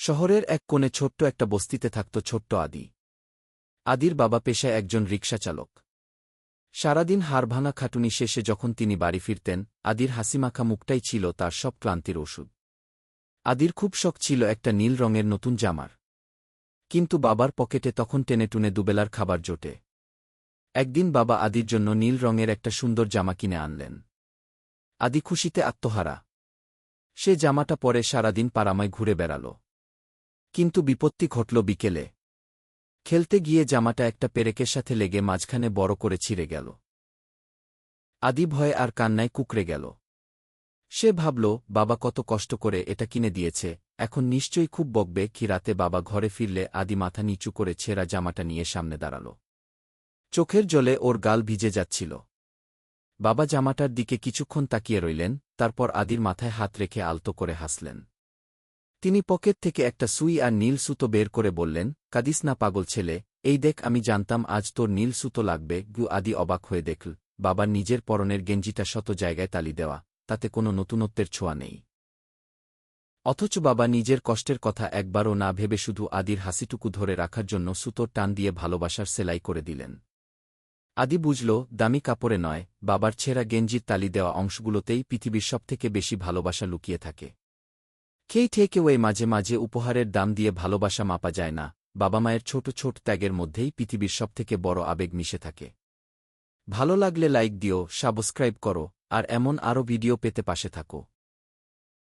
শহরের এক কোণে ছোট্ট একটা বস্তিতে থাকত ছোট্ট আদি। আদির বাবা পেশায় একজন রিকশাচালক। সারাদিন হাড়ভাঙা খাটুনি শেষে যখন তিনি বাড়ি ফিরতেন, আদির হাসিমাখা মুখটাই ছিল তার সব ক্লান্তির ওষুধ। আদির খুব শখ ছিল একটা নীল রঙের নতুন জামার। কিন্তু বাবার পকেটে তখন টেনেটুনে দুবেলার খাবার জোটে। একদিন বাবা আদির জন্য নীল রঙের একটা সুন্দর জামা কিনে আনলেন। আদি খুশিতে আত্মহারা। সে জামাটা পরে সারাদিন পাড়ামায় ঘুরে বেড়াল। কিন্তু বিপত্তি ঘটল বিকেলে। খেলতে গিয়ে জামাটা একটা পেরেকের সাথে লেগে মাঝখানে বড় করে ছিঁড়ে গেল। আদি ভয়ে আর কান্নায় কুঁকড়ে গেল। সে ভাবল, বাবা কত কষ্ট করে এটা কিনে দিয়েছে, এখন নিশ্চয়ই খুব বকবে। কি রাতে বাবা ঘরে ফিরলে আদি মাথা নিচু করে ছেঁড়া জামাটা নিয়ে সামনে দাঁড়াল। চোখের জলে ওর গাল ভিজে যাচ্ছিল। বাবা জামাটার দিকে কিছুক্ষণ তাকিয়ে রইলেন, তারপর আদির মাথায় হাত রেখে আলতো করে হাসলেন। তিনি পকেট থেকে একটা সুই আর নীল সুতো বের করে বললেন, কাঁদিস না পাগল ছেলে, এই দেখ আমি জানতাম আজ তোর নীল সুতো লাগবে। আদি অবাক হয়ে দেখল, বাবার নিজের পরনের গেঞ্জিটা শত জায়গায় তালি দেওয়া, তাতে কোনো নতুনত্বের ছোঁয়া নেই। অথচ বাবা নিজের কষ্টের কথা একবারও না ভেবে শুধু আদির হাসিটুকু ধরে রাখার জন্য সুতোর টান দিয়ে ভালোবাসার সেলাই করে দিলেন। আদি বুঝল, দামি কাপড়ে নয়, বাবার ছেঁড়া গেঞ্জির তালি দেওয়া অংশগুলোতেই পৃথিবীর সবথেকে বেশি ভালোবাসা লুকিয়ে থাকে। টেকঅ্যাওয়ে মাঝে মাঝে উপহারের দাম দিয়ে ভালোবাসা মাপা যায় না, বাবা মায়ের ছোট ছোট ত্যাগের মধ্যেই পৃথিবীর সবথেকে বড় আবেগ মিশে থাকে। ভালো লাগলে লাইক দিও, সাবস্ক্রাইব করো, আর এমন আরও ভিডিও পেতে পাশে থাকো।